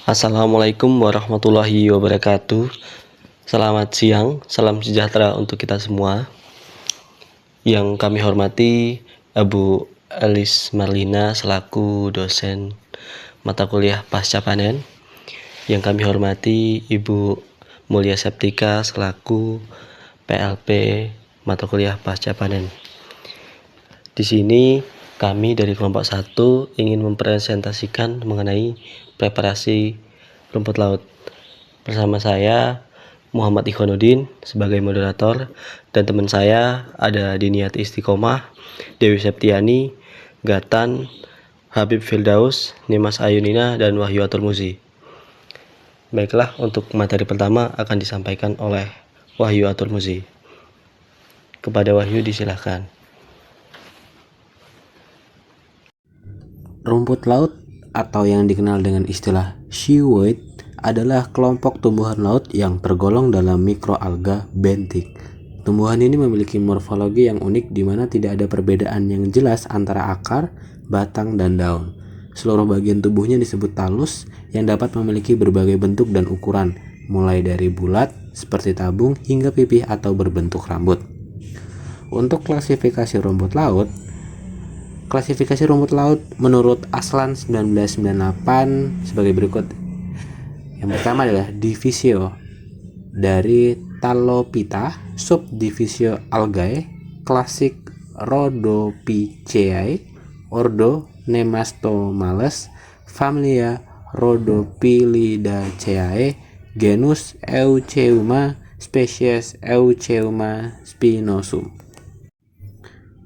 Assalamualaikum warahmatullahi wabarakatuh. Selamat siang, salam sejahtera untuk kita semua. Yang kami hormati Abu Elis Marlina selaku dosen mata kuliah pasca panen. Yang kami hormati Ibu Mulia Septika selaku PLP mata kuliah pasca panen. Di sini kami dari kelompok 1 ingin mempresentasikan mengenai preparasi rumput laut. Bersama saya Muhammad Ikhwanuddin sebagai moderator dan teman saya ada Diniat Istiqomah, Dewi Septiani, Gatan, Habib Firdaus, Nimas Ayunina, dan Wahyu Aturmuzi. Baiklah, untuk materi pertama akan disampaikan oleh Wahyu Aturmuzi. Kepada Wahyu disilahkan. Rumput laut atau yang dikenal dengan istilah seaweed adalah kelompok tumbuhan laut yang tergolong dalam mikroalga benthic. Tumbuhan ini memiliki morfologi yang unik di mana tidak ada perbedaan yang jelas antara akar, batang, dan daun. Seluruh bagian tubuhnya disebut talus yang dapat memiliki berbagai bentuk dan ukuran, mulai dari bulat seperti tabung hingga pipih atau berbentuk rambut. Untuk klasifikasi rumput laut menurut Aslan 1998 sebagai berikut. Yang pertama adalah divisio dari Talopita, subdivisio Algae, klasik Rhodophyceae, ordo Nemastomales, familia Rhodophylidaceae, genus Eucheuma, spesies Eucheuma spinosum.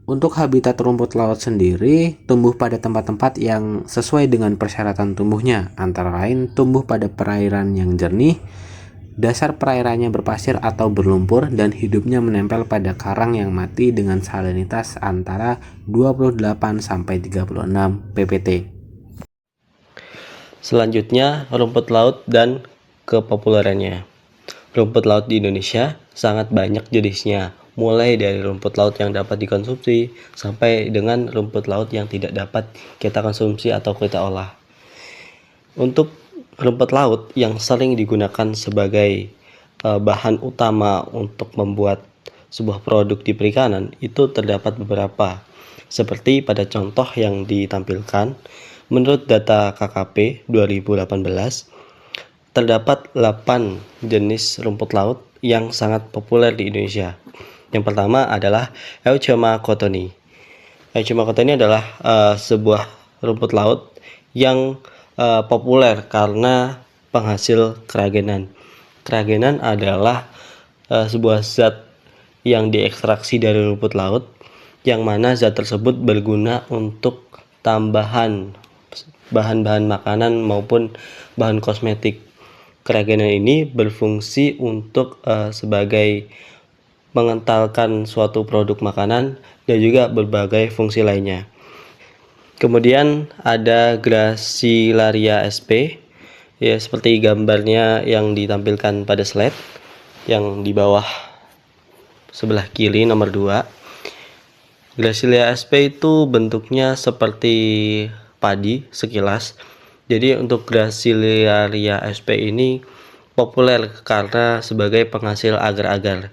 Untuk habitat rumput laut sendiri, tumbuh pada tempat-tempat yang sesuai dengan persyaratan tumbuhnya, antara lain tumbuh pada perairan yang jernih, dasar perairannya berpasir atau berlumpur, dan hidupnya menempel pada karang yang mati dengan salinitas antara 28-36 ppt. Selanjutnya, rumput laut dan kepopulerannya. Rumput laut di Indonesia sangat banyak jenisnya, mulai dari rumput laut yang dapat dikonsumsi sampai dengan rumput laut yang tidak dapat kita konsumsi atau kita olah. Untuk rumput laut yang sering digunakan sebagai bahan utama untuk membuat sebuah produk di perikanan itu terdapat beberapa, seperti pada contoh yang ditampilkan. Menurut data KKP 2018, terdapat 8 jenis rumput laut yang sangat populer di Indonesia. Yang pertama adalah Eucheuma cottoni. Eucheuma cottoni adalah sebuah rumput laut yang populer karena penghasil keragenan. Keragenan adalah sebuah zat yang diekstraksi dari rumput laut, yang mana zat tersebut berguna untuk tambahan bahan-bahan makanan maupun bahan kosmetik. Keragenan ini berfungsi untuk sebagai mengentalkan suatu produk makanan dan juga berbagai fungsi lainnya. Kemudian ada Gracilaria sp, ya seperti gambarnya yang ditampilkan pada slide yang di bawah sebelah kiri nomor 2. Gracilaria sp itu bentuknya seperti padi sekilas. Jadi untuk Gracilaria sp ini populer karena sebagai penghasil agar-agar.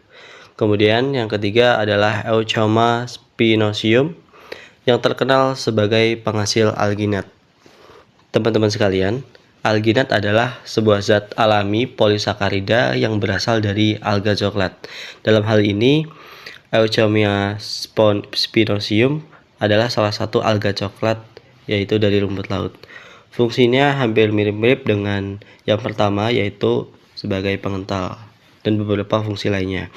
Kemudian yang ketiga adalah Eucheuma spinosum yang terkenal sebagai penghasil alginat. Teman-teman sekalian, alginat adalah sebuah zat alami polisakarida yang berasal dari alga coklat. Dalam hal ini, Eucheuma spinosum adalah salah satu alga coklat, yaitu dari rumput laut. Fungsinya hampir mirip-mirip dengan yang pertama, yaitu sebagai pengental dan beberapa fungsi lainnya.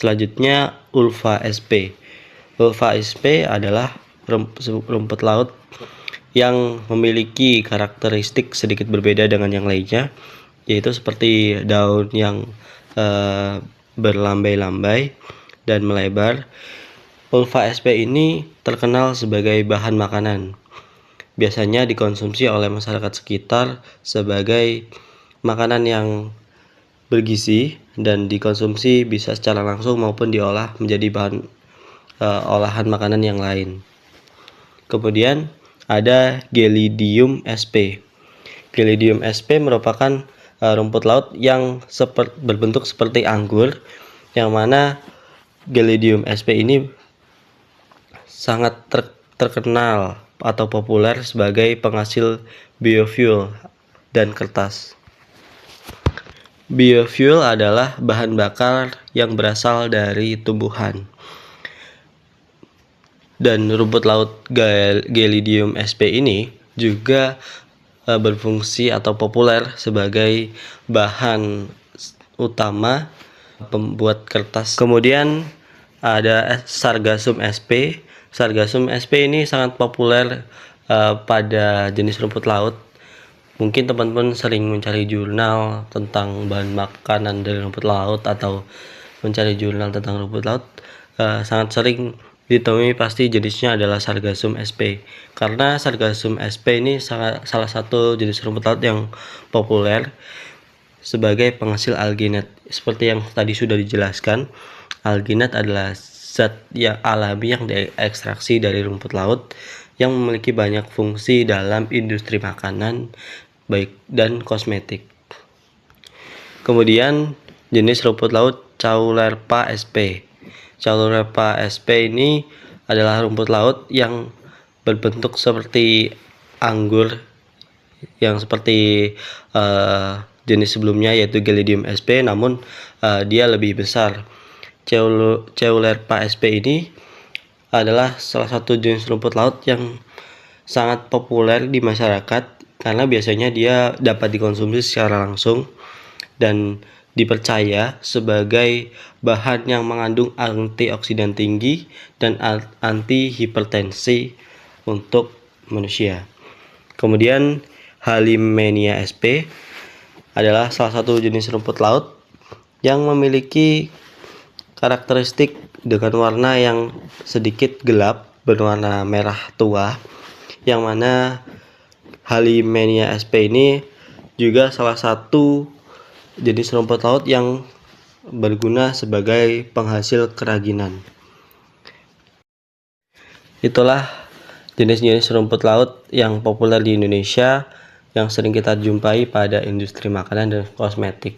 Selanjutnya Ulva sp. Ulva sp adalah rumput laut yang memiliki karakteristik sedikit berbeda dengan yang lainnya, yaitu seperti daun yang berlambai-lambai dan melebar. Ulva sp ini terkenal sebagai bahan makanan. Biasanya dikonsumsi oleh masyarakat sekitar sebagai makanan yang bergizi dan dikonsumsi bisa secara langsung maupun diolah menjadi bahan olahan makanan yang lain. Kemudian ada Gelidium sp. Gelidium sp merupakan rumput laut yang berbentuk seperti anggur, yang mana Gelidium sp ini sangat terkenal atau populer sebagai penghasil biofuel dan kertas. Biofuel adalah bahan bakar yang berasal dari tumbuhan. Dan rumput laut Gelidium sp ini juga berfungsi atau populer sebagai bahan utama pembuat kertas. Kemudian ada Sargassum sp. Sargassum sp ini sangat populer pada jenis rumput laut. Mungkin teman-teman sering mencari jurnal tentang bahan makanan dari rumput laut atau mencari jurnal tentang rumput laut, sangat sering ditemui pasti jenisnya adalah Sargassum sp. Karena Sargassum sp ini salah satu jenis rumput laut yang populer sebagai penghasil alginat. Seperti yang tadi sudah dijelaskan, alginat adalah zat yang alami yang diekstraksi dari rumput laut yang memiliki banyak fungsi dalam industri makanan baik dan kosmetik. Kemudian jenis rumput laut Caulerpa sp. Caulerpa sp ini adalah rumput laut yang berbentuk seperti anggur, yang seperti jenis sebelumnya yaitu Gelidium sp, namun dia lebih besar. Caulerpa sp ini adalah salah satu jenis rumput laut yang sangat populer di masyarakat karena biasanya dia dapat dikonsumsi secara langsung dan dipercaya sebagai bahan yang mengandung antioksidan tinggi dan anti hipertensi untuk manusia. Kemudian Halimenia sp adalah salah satu jenis rumput laut yang memiliki karakteristik dengan warna yang sedikit gelap berwarna merah tua, yang mana Halimenia sp ini juga salah satu jenis rumput laut yang berguna sebagai penghasil keraginan. Itulah jenis-jenis rumput laut yang populer di Indonesia yang sering kita jumpai pada industri makanan dan kosmetik.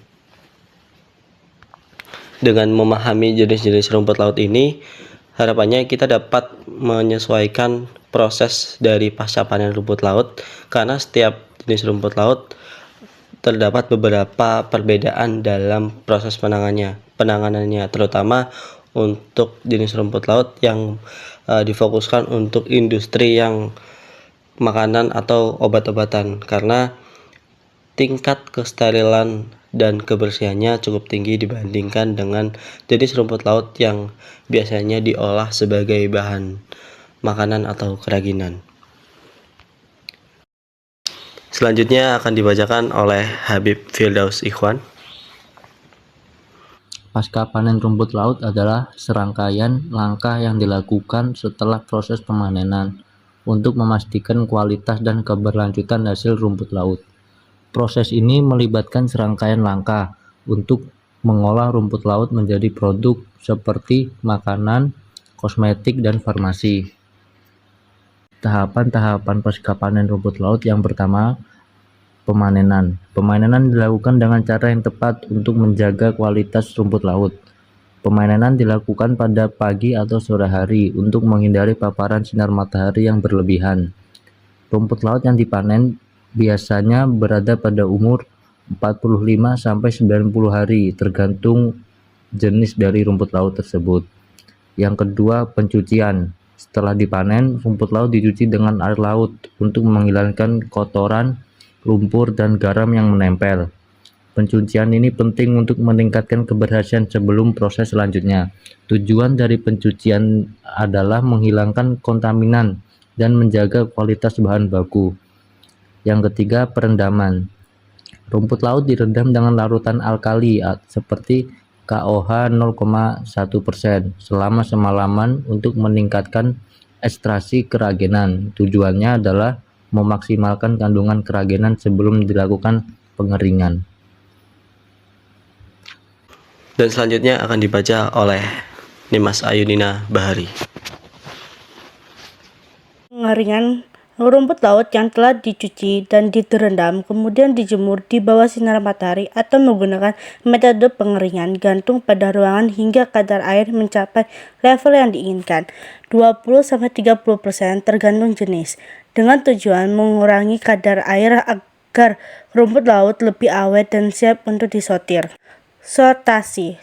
Dengan memahami jenis-jenis rumput laut ini, harapannya kita dapat menyesuaikan proses dari pasca panen rumput laut, karena setiap jenis rumput laut terdapat beberapa perbedaan dalam proses penanganannya, terutama untuk jenis rumput laut yang difokuskan untuk industri yang makanan atau obat-obatan, karena tingkat kesterilan dan kebersihannya cukup tinggi dibandingkan dengan jenis rumput laut yang biasanya diolah sebagai bahan makanan atau kerajinan. Selanjutnya akan dibacakan oleh Habib Firdaus Ikhwan. Pasca panen rumput laut adalah serangkaian langkah yang dilakukan setelah proses pemanenan untuk memastikan kualitas dan keberlanjutan hasil rumput laut. Proses ini melibatkan serangkaian langkah untuk mengolah rumput laut menjadi produk seperti makanan, kosmetik, dan farmasi. Tahapan-tahapan pasca panen rumput laut. Yang pertama, pemanenan. Pemanenan dilakukan dengan cara yang tepat untuk menjaga kualitas rumput laut. Pemanenan dilakukan pada pagi atau sore hari untuk menghindari paparan sinar matahari yang berlebihan. Rumput laut yang dipanen biasanya berada pada umur 45-90 hari tergantung jenis dari rumput laut tersebut. Yang kedua, pencucian. Setelah dipanen, rumput laut dicuci dengan air laut untuk menghilangkan kotoran, lumpur, dan garam yang menempel. Pencucian ini penting untuk meningkatkan keberhasilan sebelum proses selanjutnya. Tujuan dari pencucian adalah menghilangkan kontaminan dan menjaga kualitas bahan baku. Yang ketiga, perendaman. Rumput laut direndam dengan larutan alkali seperti KOH 0,1% selama semalaman untuk meningkatkan ekstraksi keraginan. Tujuannya adalah memaksimalkan kandungan keraginan sebelum dilakukan pengeringan. Dan selanjutnya akan dibaca oleh Nimas Ayudina Bahari. Pengeringan Rumput laut yang telah dicuci dan direndam kemudian dijemur di bawah sinar matahari atau menggunakan metode pengeringan gantung pada ruangan hingga kadar air mencapai level yang diinginkan 20-30% tergantung jenis, dengan tujuan mengurangi kadar air agar rumput laut lebih awet dan siap untuk disortir. Sortasi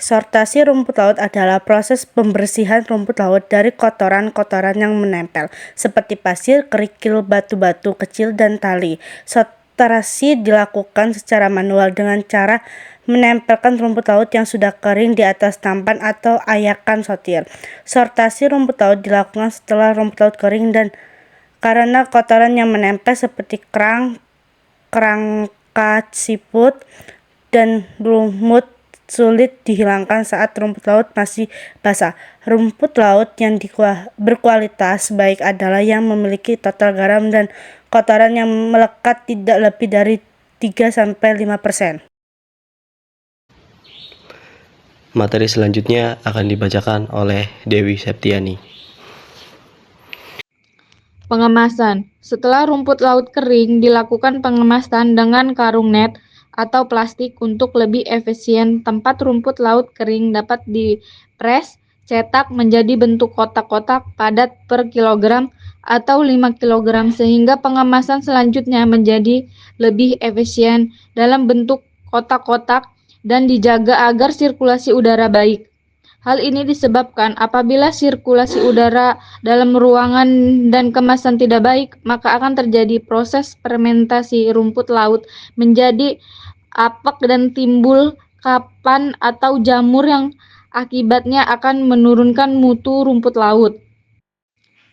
rumput laut adalah proses pembersihan rumput laut dari kotoran-kotoran yang menempel, seperti pasir, kerikil, batu-batu kecil, dan tali. Sortasi dilakukan secara manual dengan cara menempelkan rumput laut yang sudah kering di atas nampan atau ayakan sortir. Sortasi rumput laut dilakukan setelah rumput laut kering dan karena kotoran yang menempel seperti kerang, kerangka siput, dan lumut sulit dihilangkan saat rumput laut masih basah. Rumput laut yang berkualitas baik adalah yang memiliki total garam dan kotoran yang melekat tidak lebih dari 3-5%. Materi selanjutnya akan dibacakan oleh Dewi Septiani. Pengemasan. Setelah rumput laut kering, dilakukan pengemasan dengan karung net atau plastik untuk lebih efisien. Tempat rumput laut kering dapat dipres, cetak menjadi bentuk kotak-kotak padat per kilogram atau 5 kg sehingga pengemasan selanjutnya menjadi lebih efisien dalam bentuk kotak-kotak dan dijaga agar sirkulasi udara baik. Hal ini disebabkan apabila sirkulasi udara dalam ruangan dan kemasan tidak baik, maka akan terjadi proses fermentasi rumput laut menjadi apek dan timbul kapan atau jamur yang akibatnya akan menurunkan mutu rumput laut.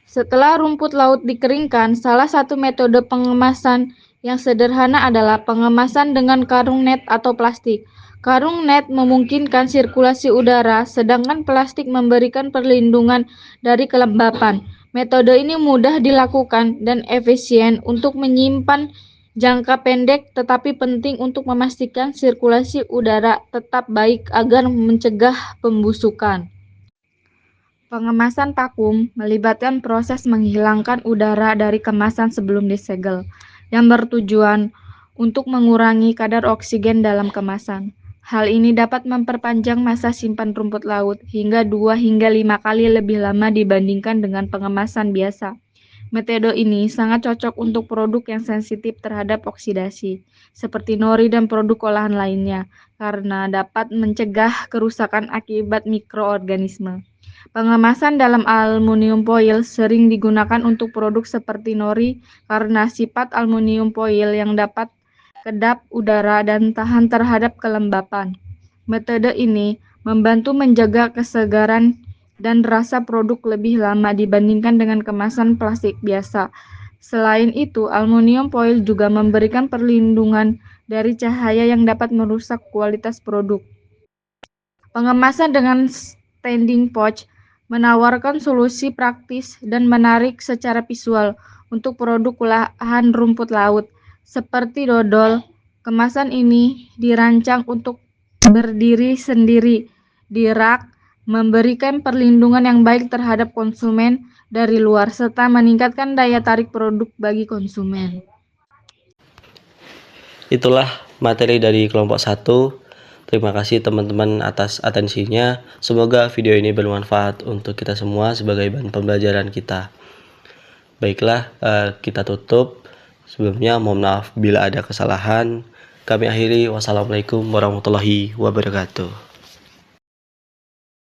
Setelah rumput laut dikeringkan, salah satu metode pengemasan yang sederhana adalah pengemasan dengan karung net atau plastik. Karung net memungkinkan sirkulasi udara, sedangkan plastik memberikan perlindungan dari kelembapan. Metode ini mudah dilakukan dan efisien untuk menyimpan jangka pendek, tetapi penting untuk memastikan sirkulasi udara tetap baik agar mencegah pembusukan. Pengemasan vakum melibatkan proses menghilangkan udara dari kemasan sebelum disegel, yang bertujuan untuk mengurangi kadar oksigen dalam kemasan. Hal ini dapat memperpanjang masa simpan rumput laut hingga 2-5 kali lebih lama dibandingkan dengan pengemasan biasa. Metode ini sangat cocok untuk produk yang sensitif terhadap oksidasi, seperti nori dan produk olahan lainnya, karena dapat mencegah kerusakan akibat mikroorganisme. Pengemasan dalam aluminium foil sering digunakan untuk produk seperti nori karena sifat aluminium foil yang dapat kedap udara dan tahan terhadap kelembapan. Metode ini membantu menjaga kesegaran dan rasa produk lebih lama dibandingkan dengan kemasan plastik biasa. Selain itu, aluminium foil juga memberikan perlindungan dari cahaya yang dapat merusak kualitas produk. Pengemasan dengan standing pouch menawarkan solusi praktis dan menarik secara visual untuk produk olahan rumput laut, seperti dodol. Kemasan ini dirancang untuk berdiri sendiri di rak, memberikan perlindungan yang baik terhadap konsumen dari luar, serta meningkatkan daya tarik produk bagi konsumen. Itulah materi dari kelompok 1. Terima kasih teman-teman atas atensinya. Semoga video ini bermanfaat untuk kita semua sebagai bahan pembelajaran kita. Baiklah, kita tutup. Sebelumnya mohon maaf bila ada kesalahan. Kami akhiri. Wassalamualaikum warahmatullahi wabarakatuh.